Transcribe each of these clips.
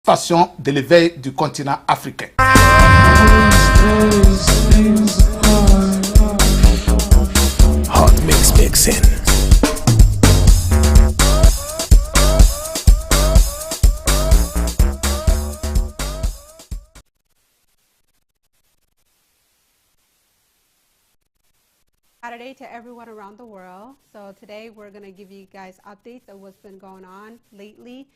façon de l'éveil du continent africain. Hot mix mixing. Saturday to everyone around the world. So today we're going to give you guys updates of what's been going on lately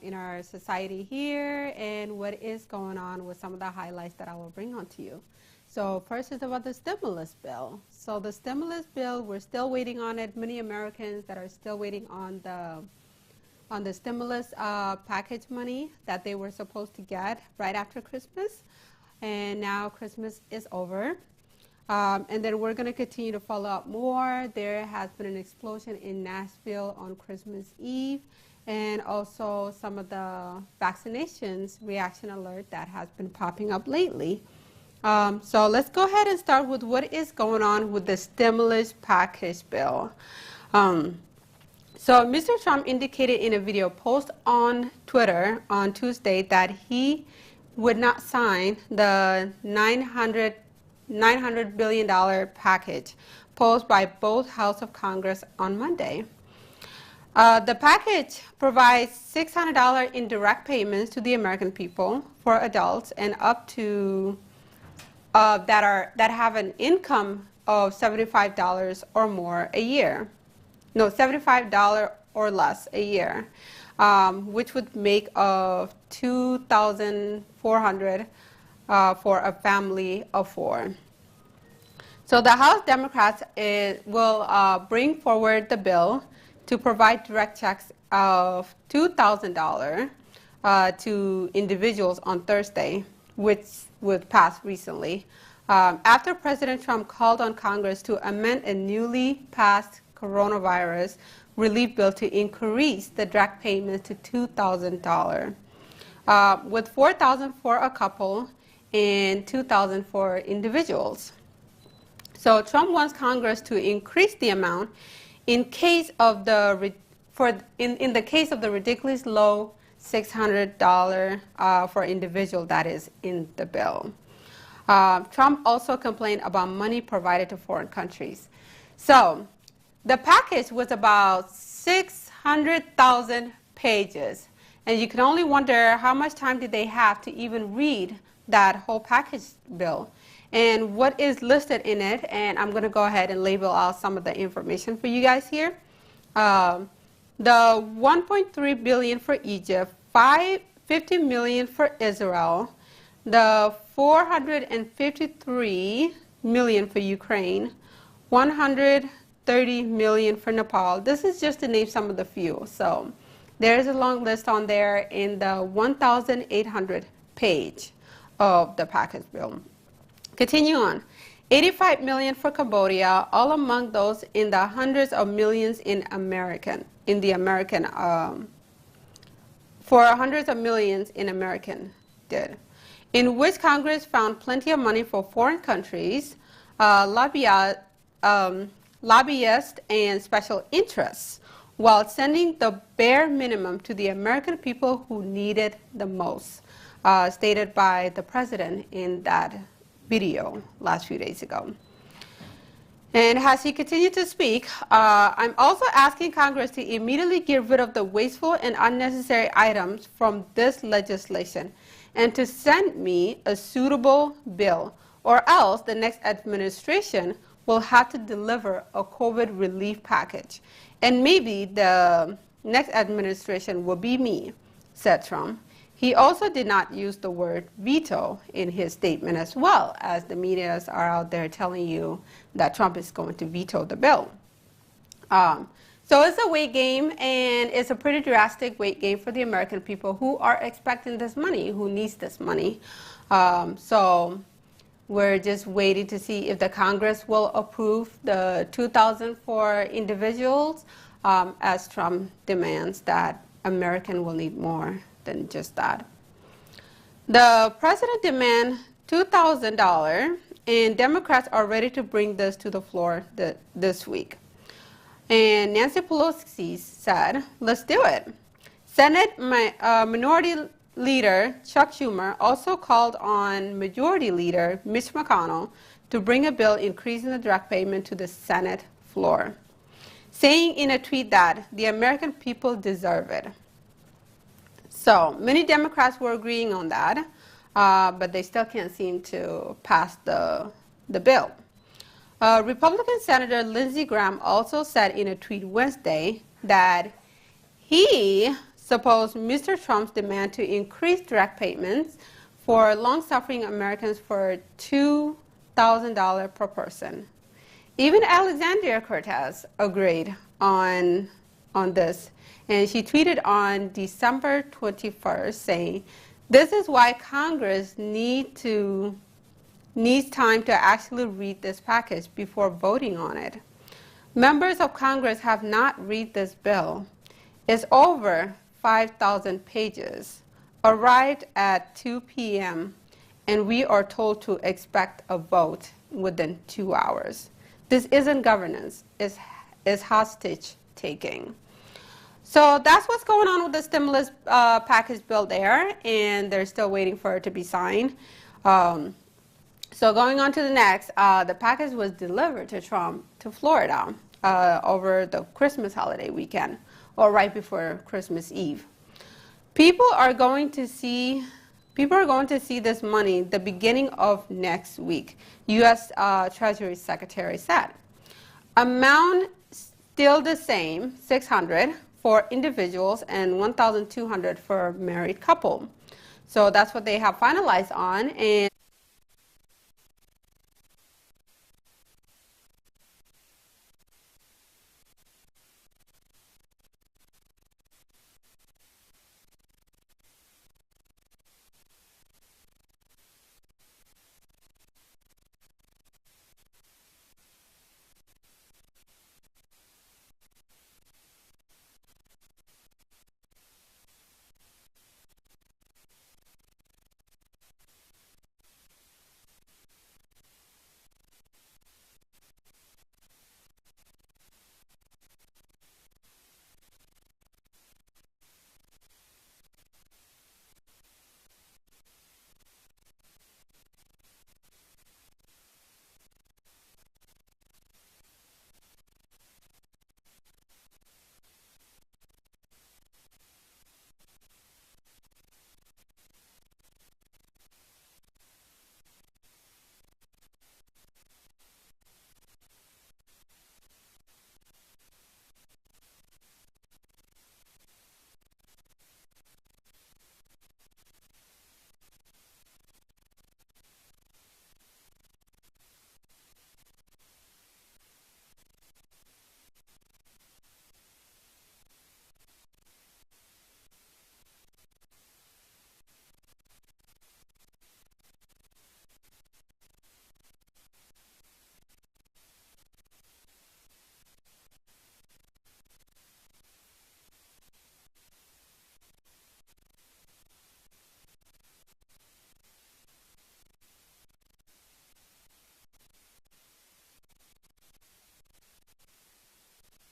in our society here and what is going on with some of the highlights that I will bring on to you. So first is about the stimulus bill. So the stimulus bill, we're still waiting on it. Many Americans that are still waiting on the stimulus package money that they were supposed to get right after Christmas. And now Christmas is over. And then we're going to continue to follow up more. There has been an explosion in Nashville on Christmas Eve, and also some of the vaccinations reaction alert that has been popping up lately. So let's go ahead and start with what is going on with the stimulus package bill. So Mr. Trump indicated in a video post on Twitter on Tuesday that he would not sign the $900 billion package posed by both Houses of Congress on Monday. The package provides $600 in direct payments to the American people for adults and up to that have an income of $75 or more a year. No, $75 or less a year, which would make of $2,400 for a family of four. So the House Democrats will bring forward the bill to provide direct checks of $2,000 to individuals on Thursday, which was passed recently, after President Trump called on Congress to amend a newly passed coronavirus relief bill to increase the direct payments to $2,000, with $4,000 for a couple and $2,000 for individuals. So Trump wants Congress to increase the amount in case of the in the case of the ridiculous low $600 for individual that is in the bill. Trump also complained about money provided to foreign countries. So the package was about 600,000 pages, and you can only wonder how much time did they have to even read that whole package bill and what is listed in it. And I'm going to go ahead and label out some of the information for you guys here. The $1.3 billion for Egypt, $50 million for Israel, the $453 million for Ukraine, $130 million for Nepal. This is just to name some of the few. So there's a long list on there in the 1,800 page of the package bill. Continue on. $85 million for Cambodia, all among those in the hundreds of millions for hundreds of millions in American did, in which Congress found plenty of money for foreign countries, lobbyists, and special interests, while sending the bare minimum to the American people who need it the most, stated by the president in that video last few days ago. And as he continued to speak, I'm also asking Congress to immediately get rid of the wasteful and unnecessary items from this legislation and to send me a suitable bill, or else the next administration will have to deliver a COVID relief package. And maybe the next administration will be me, said Trump. He also did not use the word veto in his statement, as well as the media are out there telling you that Trump is going to veto the bill. So it's a weight game, and it's a pretty drastic weight game for the American people who are expecting this money, who needs this money. So we're just waiting to see if the Congress will approve the $2,000 for individuals, as Trump demands that American will need more than just that. The president demands $2,000, and Democrats are ready to bring this to the floor this week. And Nancy Pelosi said, let's do it. Senate minority leader Chuck Schumer also called on Majority Leader Mitch McConnell to bring a bill increasing the direct payment to the Senate floor, saying in a tweet that the American people deserve it. So many Democrats were agreeing on that, but they still can't seem to pass the bill. Republican Senator Lindsey Graham also said in a tweet Wednesday that he supports Mr. Trump's demand to increase direct payments for long-suffering Americans for $2,000 per person. Even Alexandria Cortez agreed on this, and she tweeted on December 21st saying, "This is why Congress needs time to actually read this package before voting on it. Members of Congress have not read this bill. It's over 5,000 pages, arrived at 2 p.m., and we are told to expect a vote within 2 hours. This isn't governance, it's hostage taking." So that's what's going on with the stimulus package bill there, and they're still waiting for it to be signed. So going on to the next, the package was delivered to Trump to Florida over the Christmas holiday weekend, or right before Christmas Eve. People are going to see this money the beginning of next week, U.S. Treasury Secretary said. Amount still the same, $600 for individuals and $1,200 for a married couple. So that's what they have finalized on. And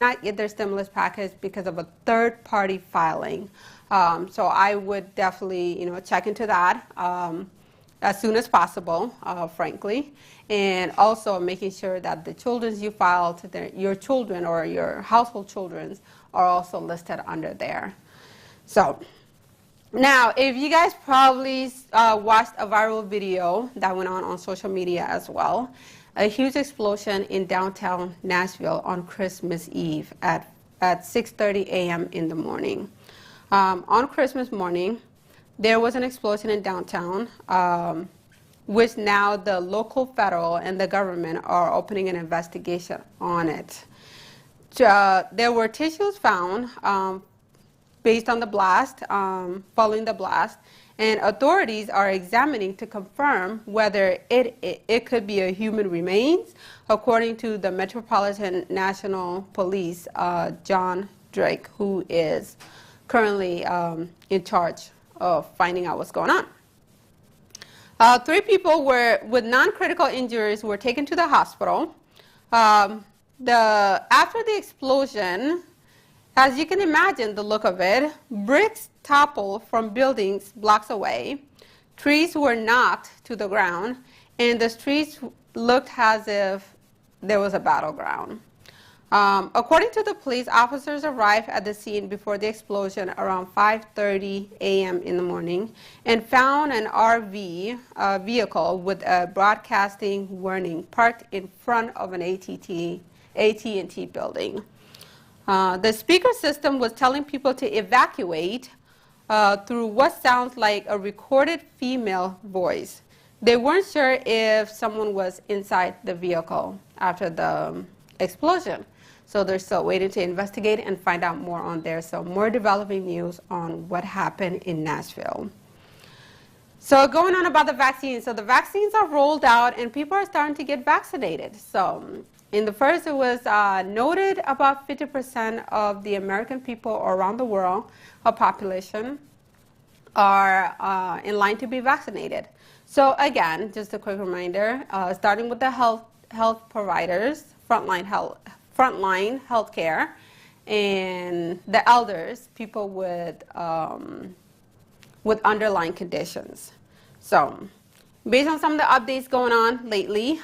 not get their stimulus package because of a third-party filing. So I would definitely, check into that as soon as possible, frankly, and also making sure that the children you file to your children or your household children are also listed under there. So now, if you guys probably watched a viral video that went on social media as well, a huge explosion in downtown Nashville on Christmas Eve at 6:30 a.m. in the morning. On Christmas morning, there was an explosion in downtown, which now the local, federal, and the government are opening an investigation on it. There were tissues found based on the blast, following the blast, and authorities are examining to confirm whether it could be a human remains, according to the Metropolitan National Police, John Drake, who is currently in charge of finding out what's going on. 3 people with non-critical injuries were taken to the hospital. After the explosion, As you can imagine the look of it, bricks toppled from buildings blocks away, trees were knocked to the ground, and the streets looked as if there was a battleground. According to the police, officers arrived at the scene before the explosion around 5:30 a.m. in the morning and found an RV vehicle with a broadcasting warning parked in front of an AT&T building. The speaker system was telling people to evacuate through what sounds like a recorded female voice. They weren't sure if someone was inside the vehicle after the explosion. So they're still waiting to investigate and find out more on there. So more developing news on what happened in Nashville. So going on about the vaccines. So the vaccines are rolled out and people are starting to get vaccinated. So in the first, it was noted about 50% of the American people around the world, our population, are in line to be vaccinated. So again, just a quick reminder, starting with the health providers, frontline healthcare, and the elders, people with underlying conditions. So based on some of the updates going on lately,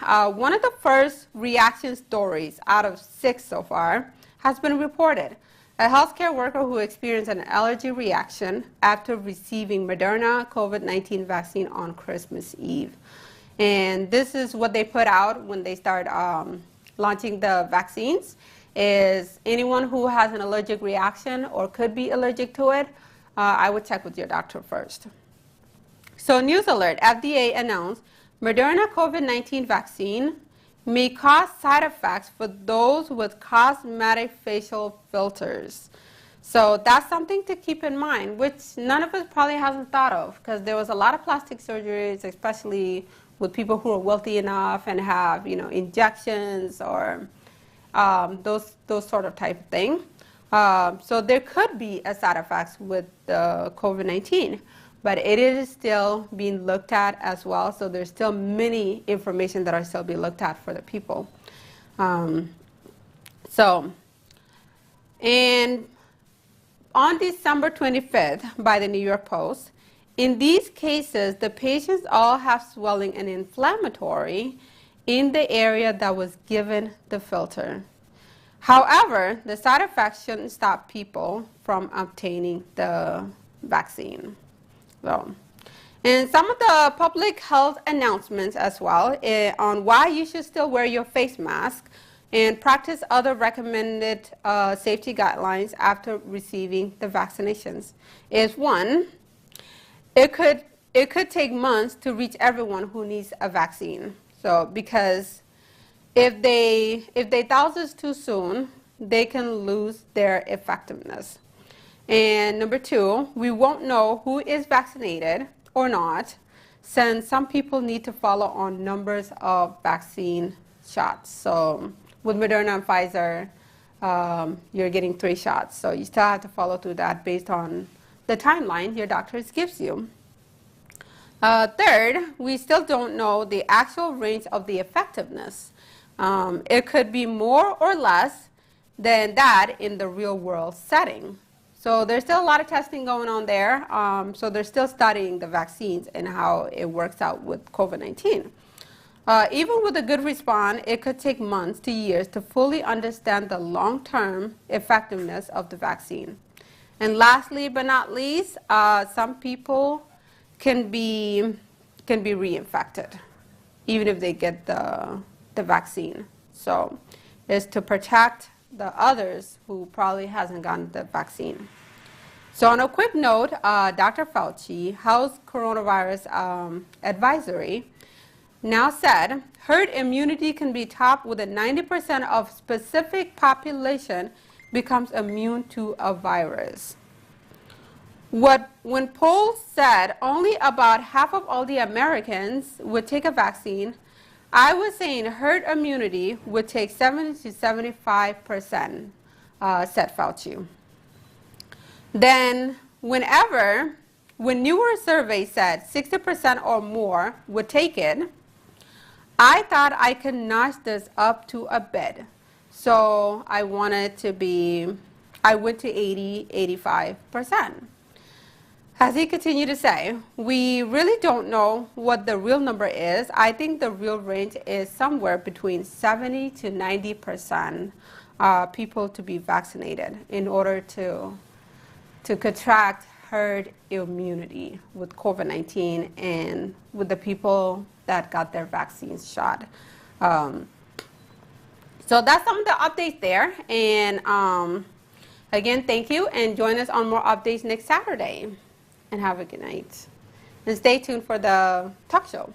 one of the first reaction stories out of 6 so far has been reported. A healthcare worker who experienced an allergy reaction after receiving Moderna COVID-19 vaccine on Christmas Eve. And this is what they put out when they start launching the vaccines, is anyone who has an allergic reaction or could be allergic to it, I would check with your doctor first. So news alert, FDA announced Moderna COVID-19 vaccine may cause side effects for those with cosmetic facial filters. So that's something to keep in mind, which none of us probably hasn't thought of, because there was a lot of plastic surgeries, especially with people who are wealthy enough and have, injections or those sort of type of thing. So there could be a side effects with the COVID-19. But it is still being looked at as well, so there's still many information that are still being looked at for the people. And on December 25th, by the New York Post, in these cases, the patients all have swelling and inflammatory in the area that was given the filter. However, the side effects shouldn't stop people from obtaining the vaccine. So, and some of the public health announcements as well on why you should still wear your face mask and practice other recommended safety guidelines after receiving the vaccinations is one, it could take months to reach everyone who needs a vaccine. So because if they dose this too soon, they can lose their effectiveness. And number 2, we won't know who is vaccinated or not, since some people need to follow on numbers of vaccine shots. So with Moderna and Pfizer, you're getting 3 shots. So you still have to follow through that based on the timeline your doctor gives you. Third, we still don't know the actual range of the effectiveness. It could be more or less than that in the real world setting. So there's still a lot of testing going on there. So they're still studying the vaccines and how it works out with COVID-19. Even with a good response, it could take months to years to fully understand the long-term effectiveness of the vaccine. And lastly but not least, some people can be reinfected, even if they get the vaccine. So it's to protect the others who probably hasn't gotten the vaccine. So on a quick note, Dr. Fauci, House Coronavirus Advisory, now said herd immunity can be topped with a 90% of specific population becomes immune to a virus. When polls said only about half of all the Americans would take a vaccine, I was saying herd immunity would take 70 to 75%, said Fauci. Then when newer surveys said 60% or more would take it, I thought I could notch this up to a bit. So I wanted to be I went to 80, 85%. As he continued to say, we really don't know what the real number is. I think the real range is somewhere between 70 to 90% people to be vaccinated in order to contract herd immunity with COVID-19 and with the people that got their vaccines shot. So that's some of the updates there. And again, thank you, and join us on more updates next Saturday. And have a good night. And stay tuned for the talk show.